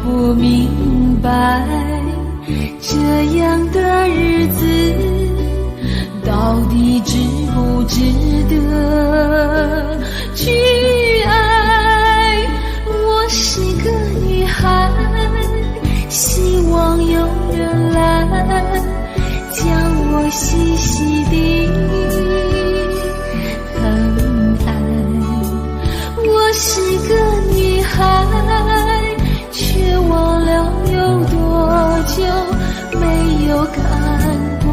不明白这样的日子到底值不值得去爱。我是个女孩，希望有人来将我细细地疼爱。我是个女孩，却忘了有多久没有看过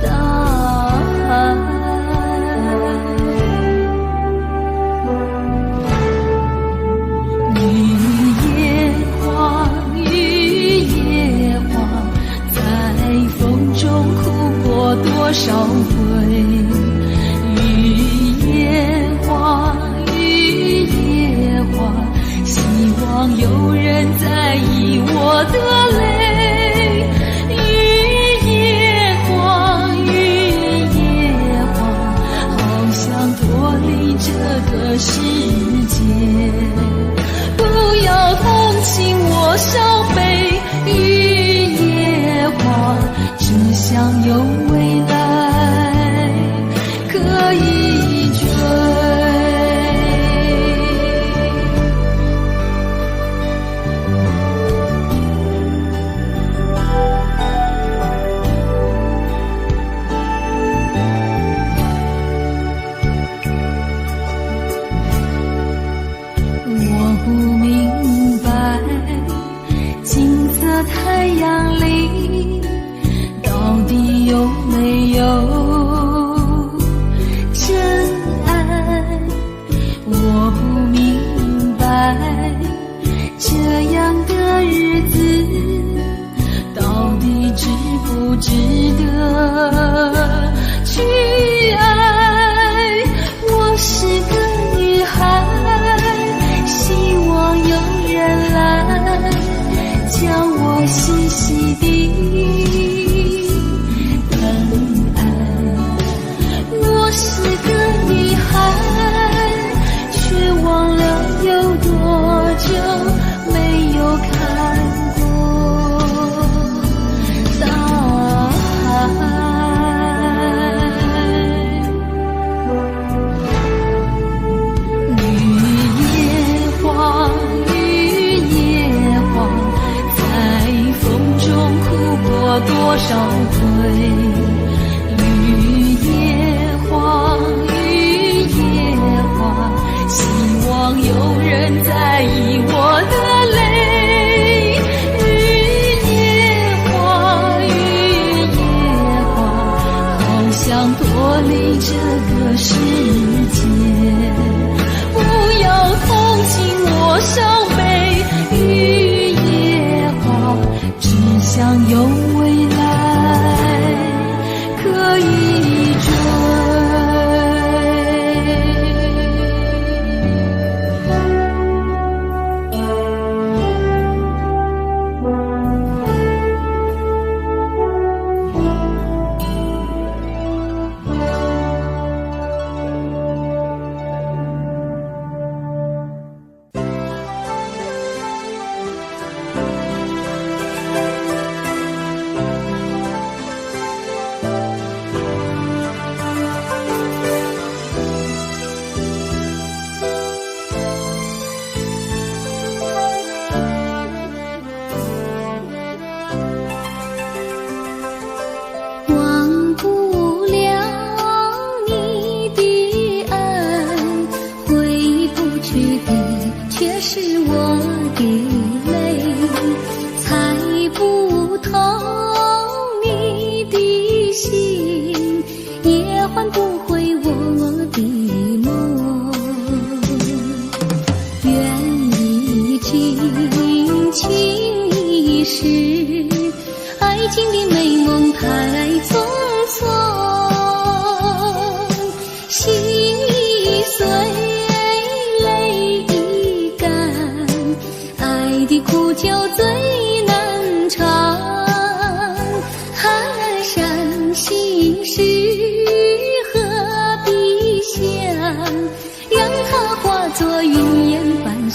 大海。雨夜花，雨夜花，在风中哭过多少回。雨夜花，雨夜花，希望有人在意我的泪。雨夜花，雨夜花，好想脱离这个世界，不要同情我伤悲。雨夜花，只想有未来可以追。我不明白金色太阳里到底有没有真爱。我不明白这样的日子到底值不值得去爱。我是个女孩，希望有人来将我细细地疼爱。我是个女孩，却忘了有多久没有看过大海。多少回，雨夜花，雨夜花，希望有人在意我的泪。雨夜花，雨夜花，好想脱离这个世界，不要同情我伤悲。雨夜花，只想有未来可以追。细碎泪已干，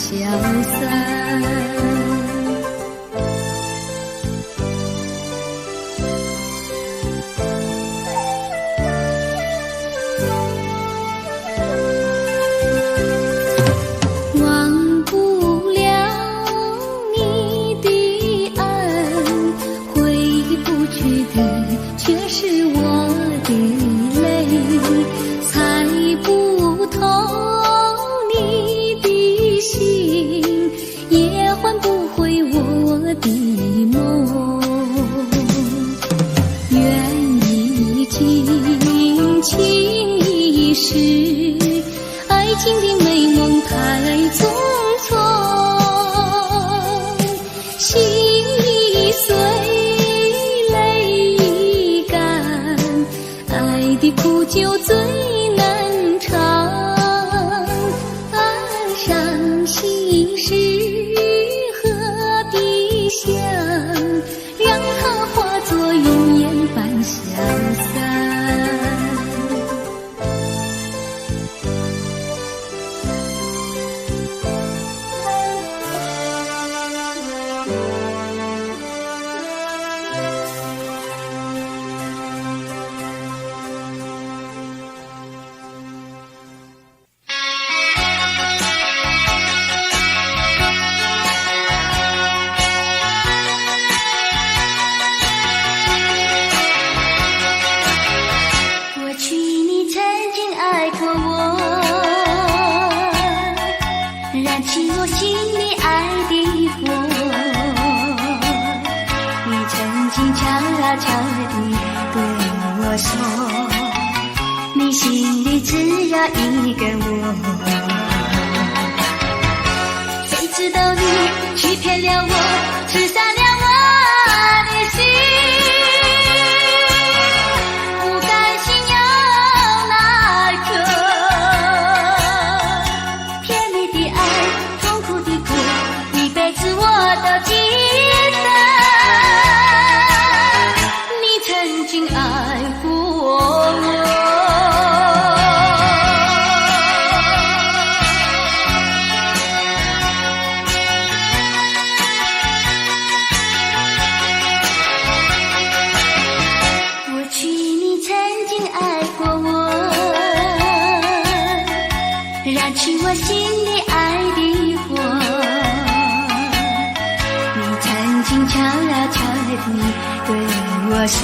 消散。忘不了你的恩，回不去的却是我的泪，猜不透你的心，也换不回我的梦。愿一尽情一世，爱情的美梦太匆匆，心已碎，泪已干，爱的苦酒最难尝。伤心事何必想，让它化作云烟般消散。过去你曾经爱过我，燃起我心里爱的火。你曾经悄悄地对我说，你心里只有一个我。谁知道你欺骗了我，刺杀了我的心。不甘心有那颗甜蜜的爱，痛苦的苦，一辈子我都记得。你曾经爱过我。燃起我心里爱的火，你曾经悄悄地对我说，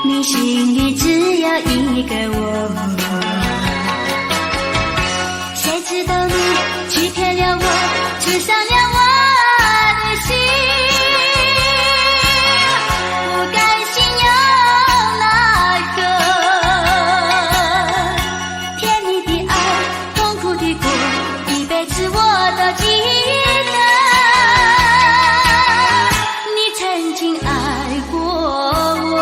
你心里只有一个我。谁知道你欺骗了我，刺伤了我的心。不甘心有那个甜蜜的爱，痛苦的苦，一辈子我都记得。你曾经爱过我。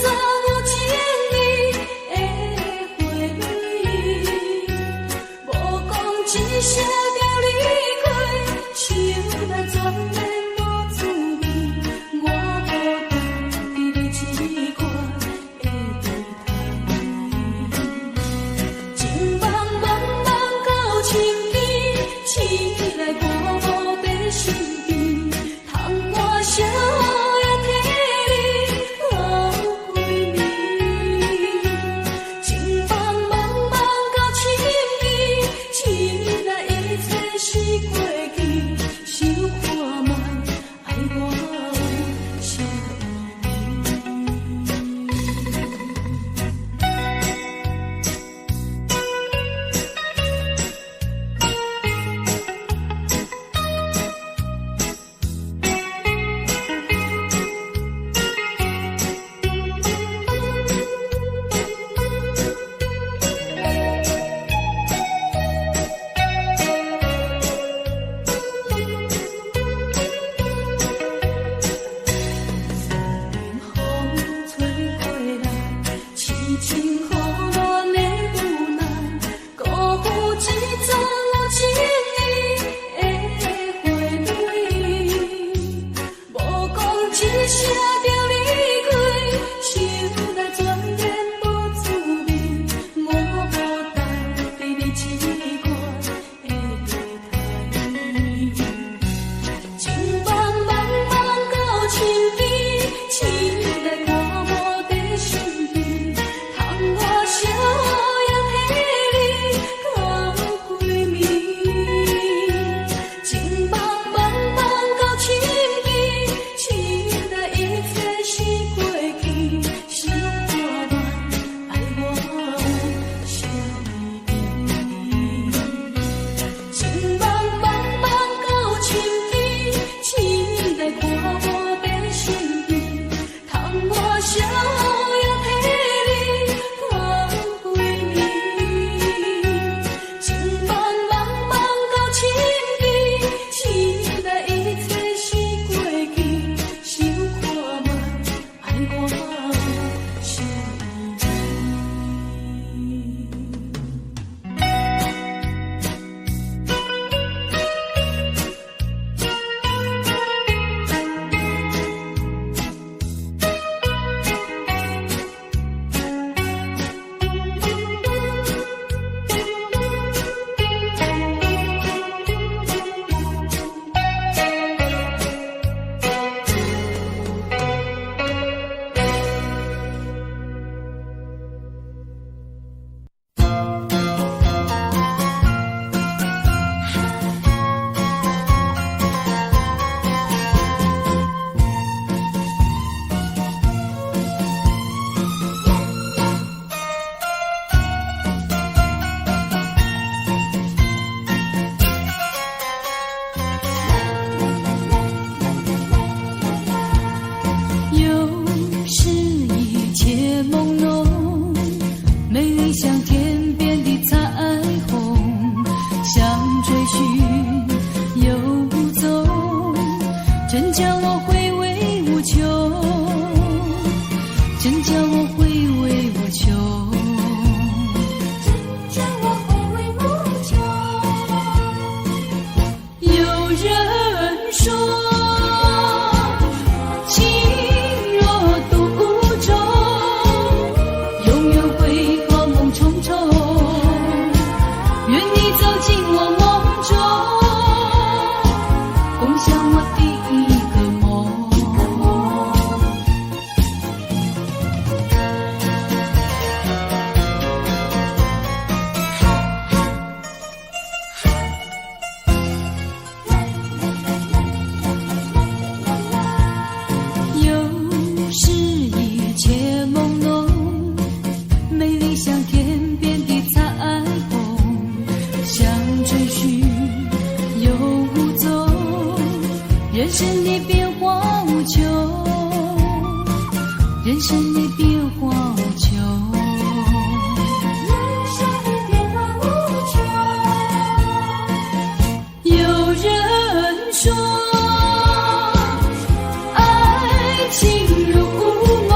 阵有情意的花蕊，无讲一声就离开，心内全然无滋味。我孤单伫咧一块的地毯，情茫茫茫到深更，醒来我无在身边，窗外小也替你流归暝。情茫茫茫到深更，醒来一切是过去，想看卖爱我的小人生的变化无穷，人生的变化无穷。有人说，爱情如梦，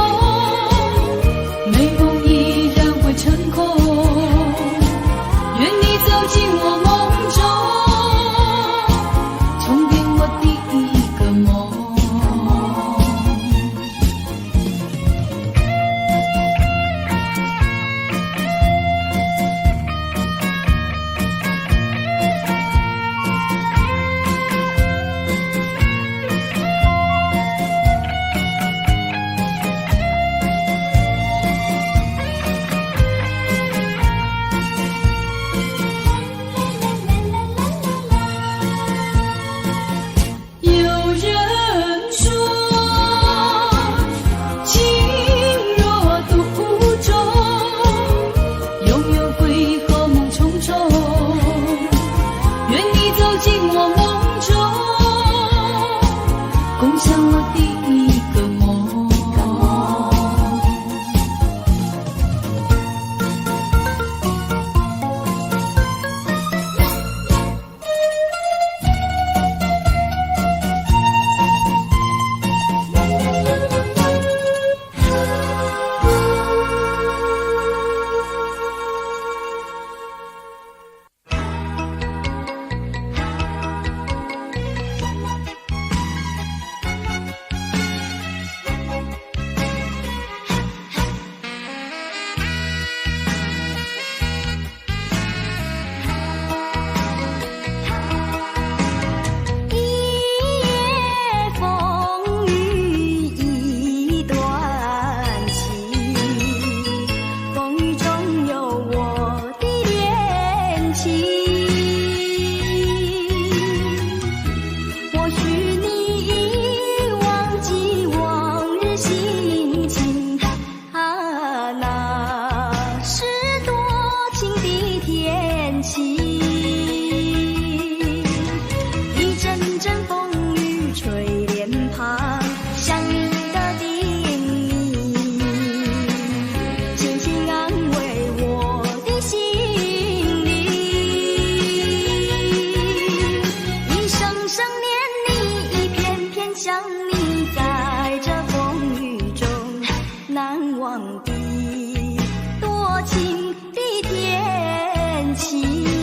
难忘的多情的天气。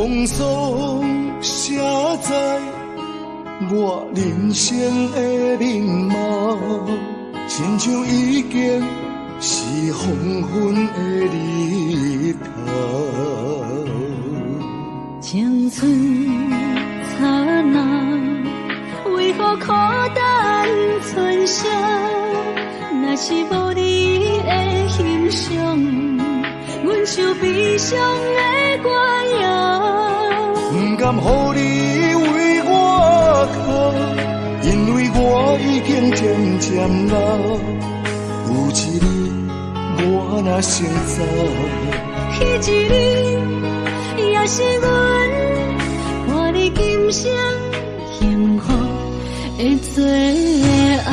风霜写在我人生的面貌，亲像已经是黄昏的日头。青春刹那，为何孤单存剩？若是无你的欣赏，阮就悲伤的歌谣。不甘予你为我哭，因为我已经渐渐老。有一日我若先走，彼一日也是阮伴你今生幸福的最后。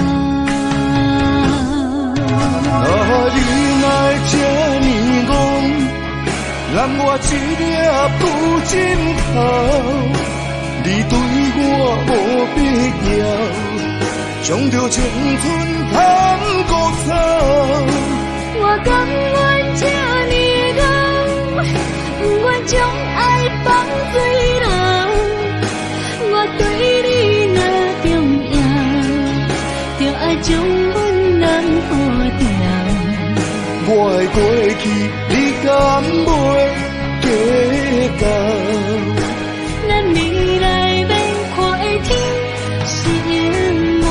你来这呢戆，让我一粒不枕头。你对我无必要，将着青春通割草。我甘愿这呢戆，不愿将爱放水流。我对你若重要，就爱将阮人抱牢。我的过去，你敢袂计较？咱未来免看的天是永远，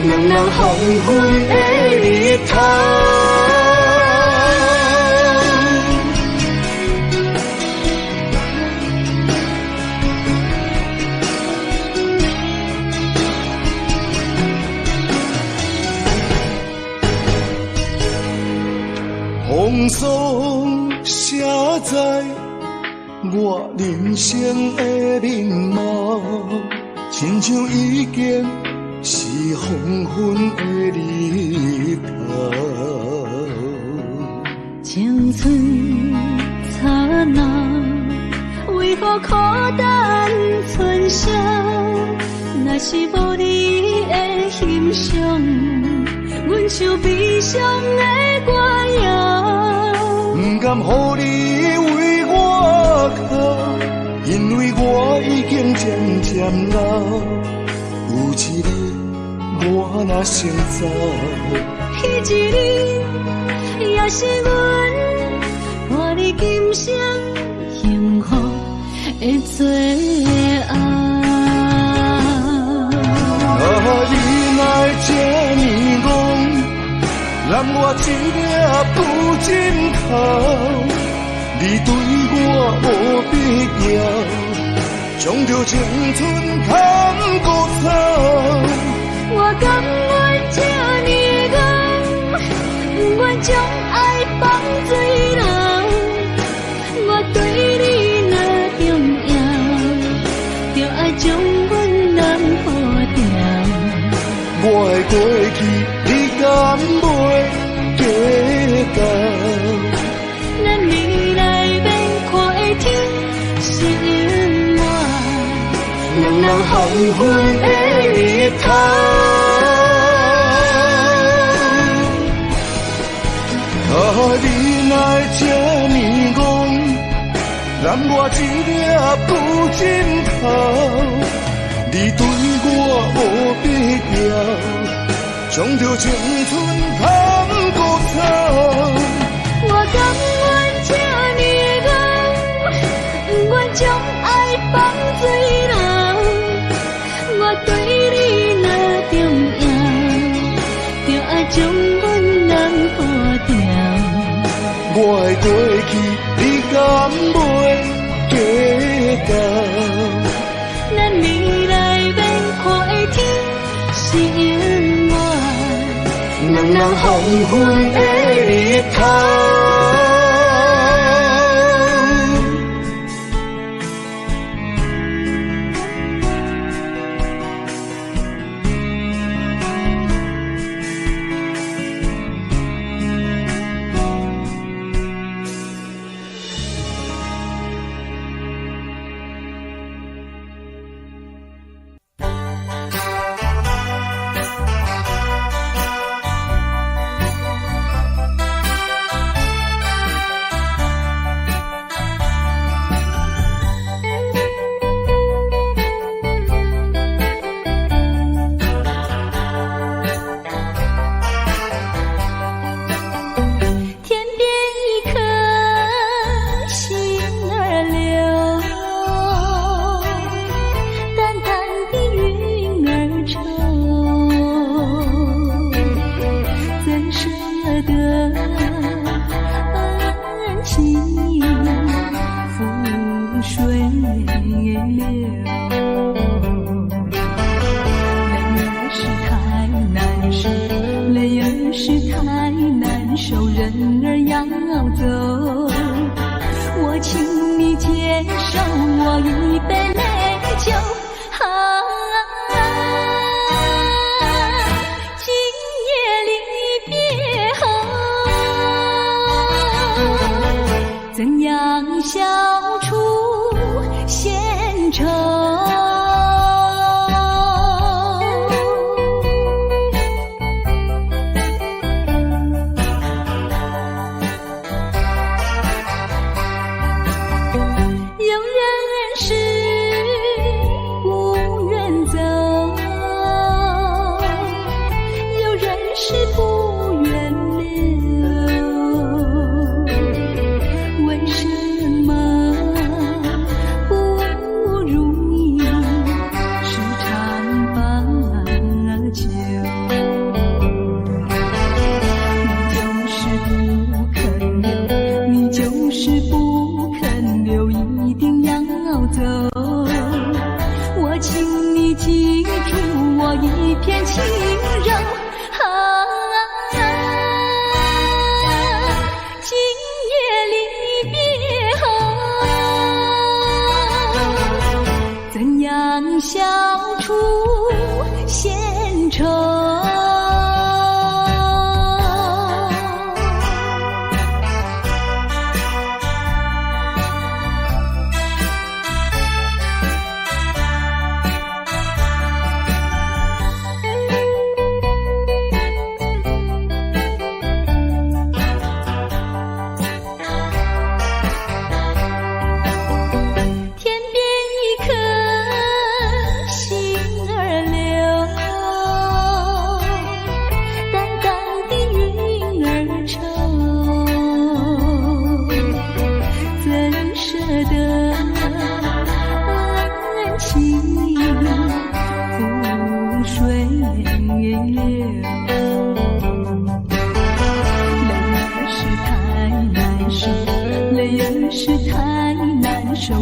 人人黄昏的日头。风霜写在我人生的面貌，亲像已经是黄昏的日头。青春刹那，为何孤单存剩？若是无你的欣赏，阮就悲伤的歌谣。不甘予你为我哭，因为我已经渐渐老。有一日我若先走，彼一日也是阮伴你今生幸福的最后。你来这呢戆，让我一粒不枕头。你对我无必要，将着青春通割草。我甘愿这呢戆，不愿将爱放水流。我对你若重要，就爱将阮人抱牢。我的过去，你敢袂计较？咱未来免看的天是永远，人人黄昏的日头。你来这呢戆，让我一粒不枕头。你对我无必要，将着青春通割草。我甘愿这呢戆，不愿将爱放水流。我对你若重要，就爱将阮人抱牢。我的过去，你敢袂计较？咱未来免看的天是永远，人人黄昏的日头。受我一杯美酒。今夜离别后，怎样消除闲愁？一片轻柔，今夜离别后，怎样消除闲愁？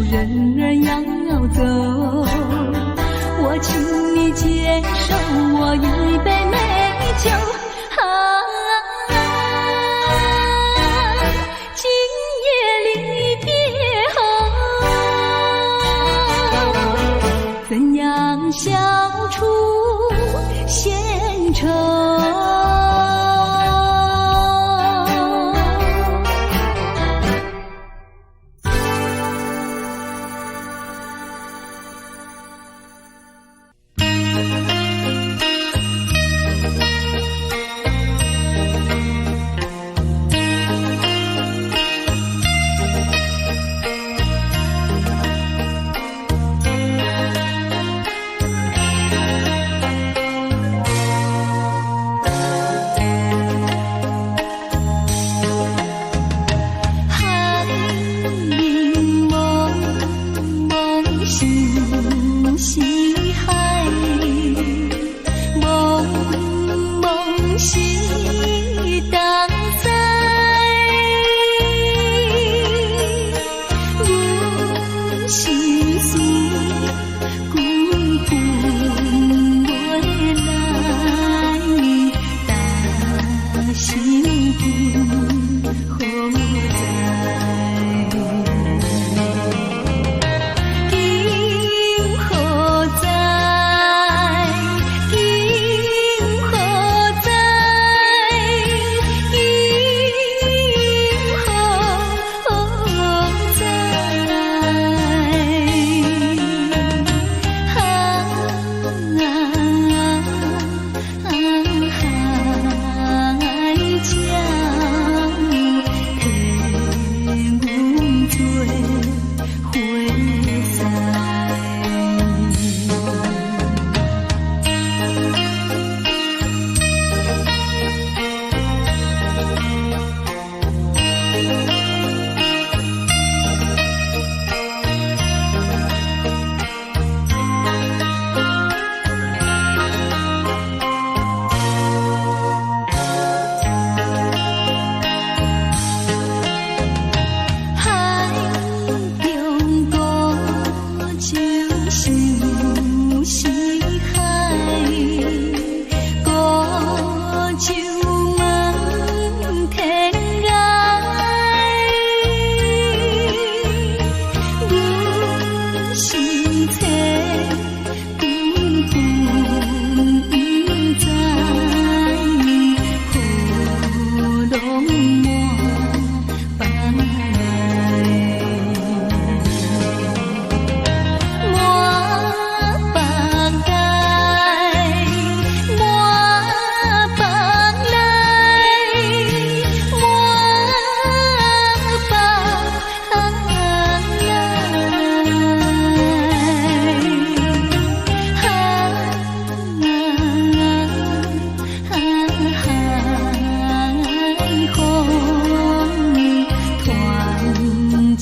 人儿要走，我请你接受我一杯美酒。今夜离别后，怎样消除闲愁？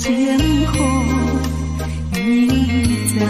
鲜活已在。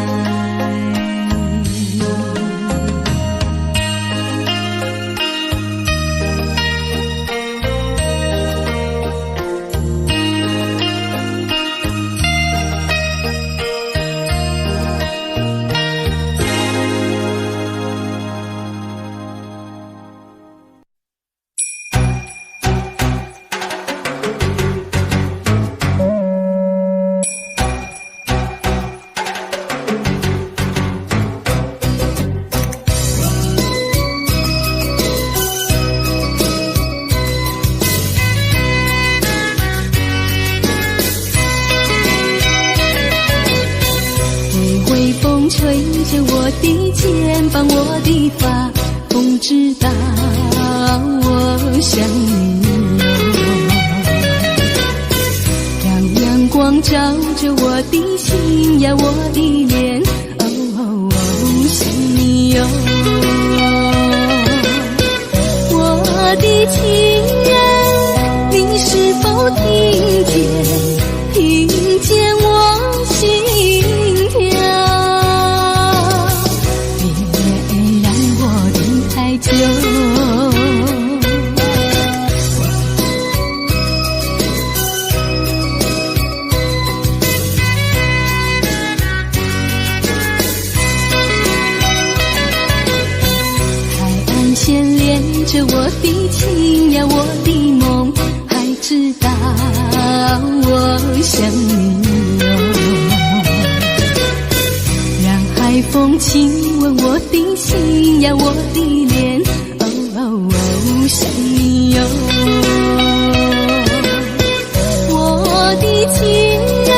吹着我的肩膀，我的发，风知道我想你哦。让阳光照着我的心呀，我的脸，哦，想你哟。我的情人，你是否听见我心跳？就海岸线连着我的情呀，我的梦，还知道我想你哦。让海风亲吻我的心呀，我的脸，想你哟。我的情人，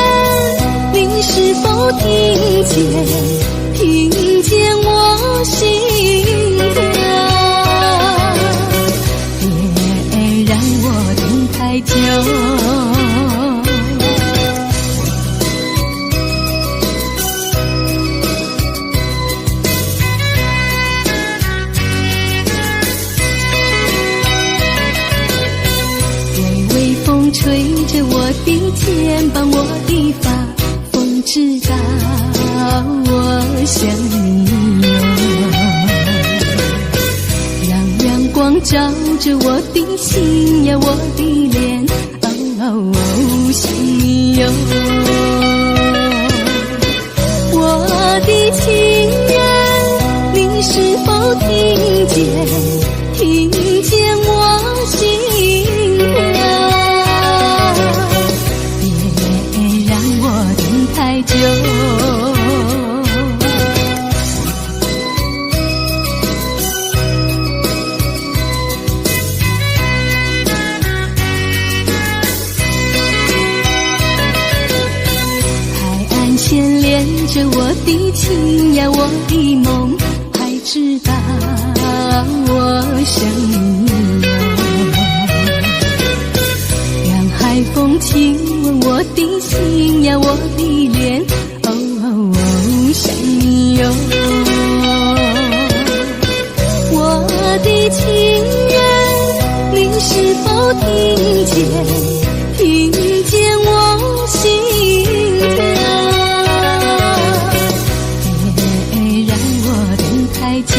你是否听见我心跳？别让我等太久。吹着我的肩膀，我的发，风知道我想你哦。让阳光照着我的心呀，我的脸，想你哟。我的情人，你是否听见我心跳？太久，海岸线连着我的情呀，我的梦，还知道我想你哦。让海风亲吻我的心呀，我的脸，想你哟。我的情人，你是否听见我心跳？别让我等太久。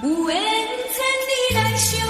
有缘才来相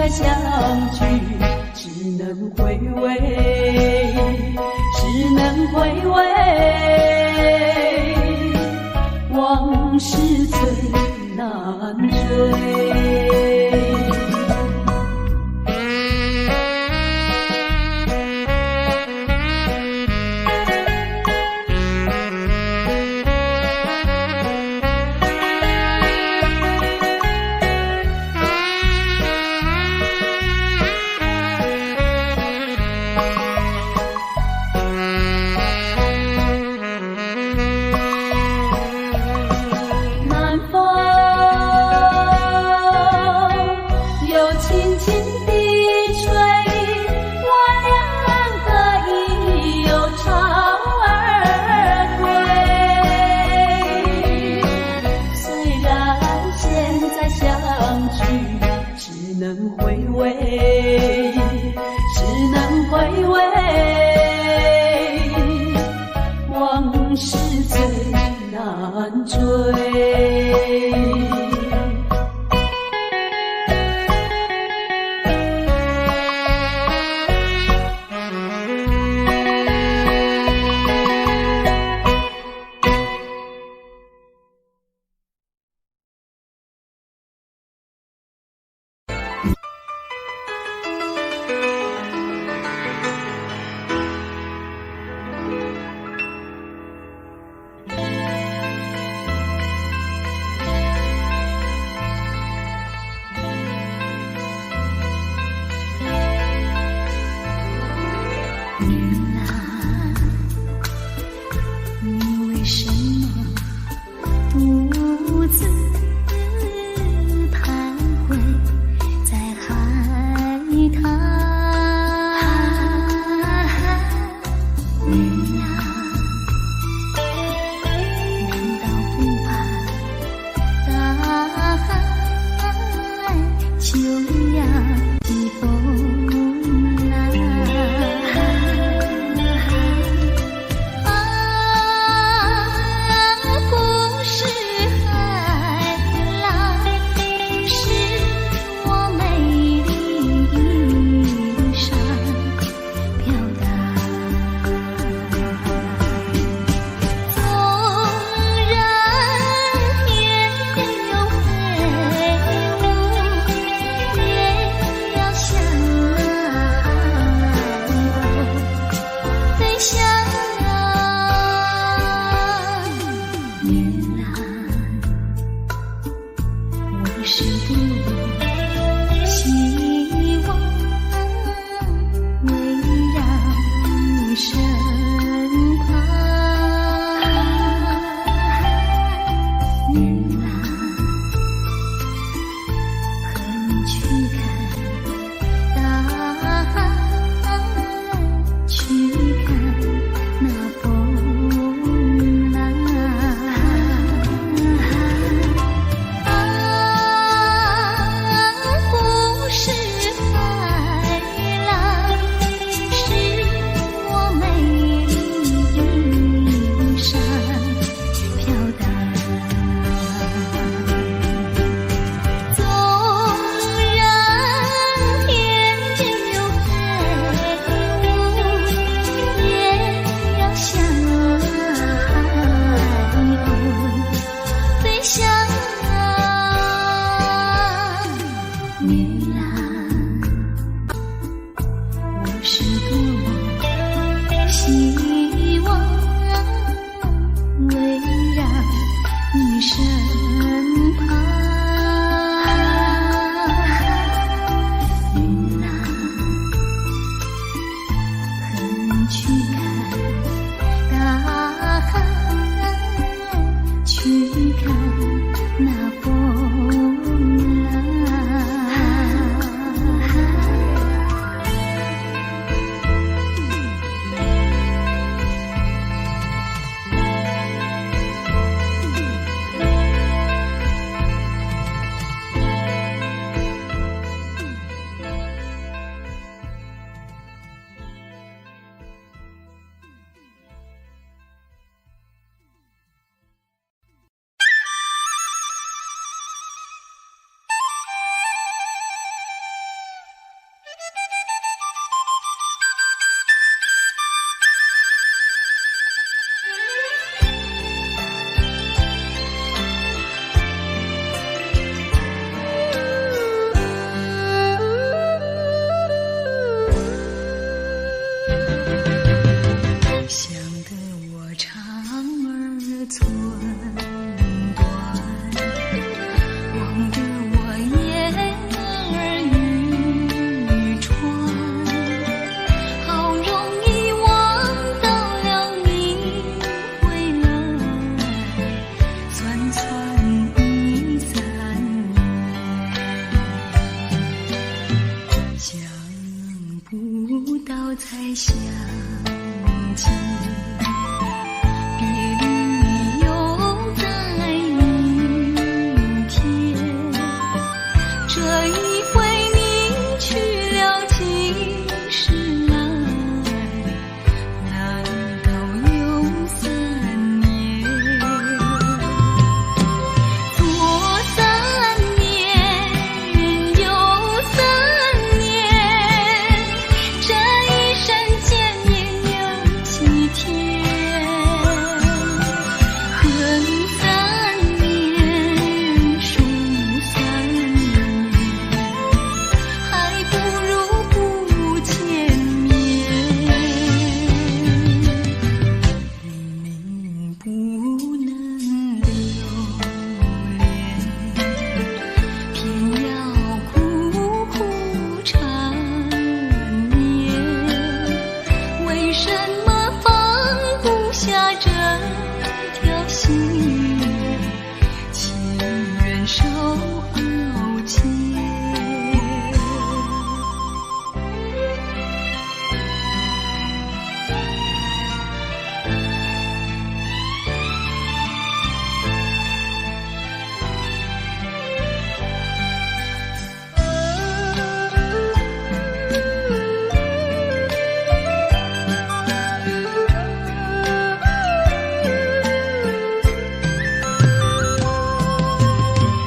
相聚，只能回味。只能回味，往事最难追。往事最难追。不到才想起，别离又在明天。这一回你去了几时来？难道有3年？左3年，右3年，这一生见面有几天？恨3年，数3年，还不如不见面。你不能留恋，偏要苦苦缠绵。为什么放不下这条心？情愿受熬煎。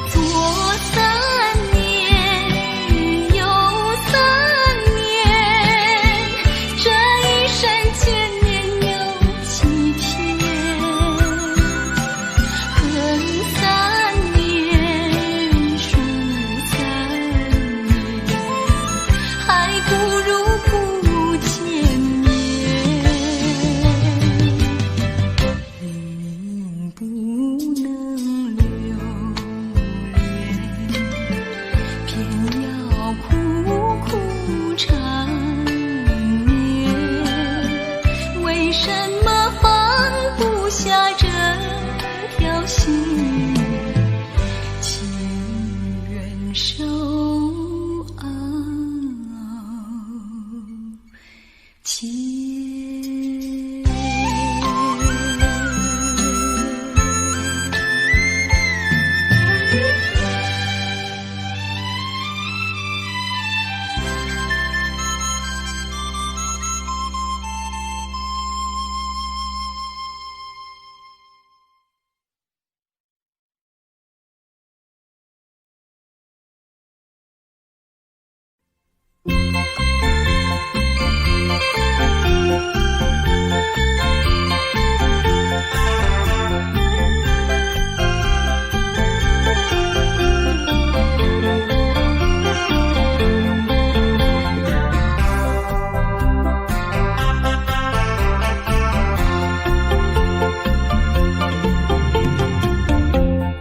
左3年，右3年，这一生见面有几天？恨3年，数3年，还不如不见面。你不能留恋，偏要苦苦缠绵。为什么放不下这条心？情愿受熬煎。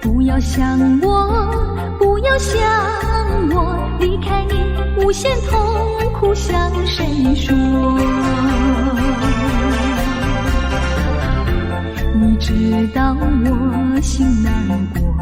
不要想我，不要想我，离开你无限痛苦向谁说？你知道我心难过，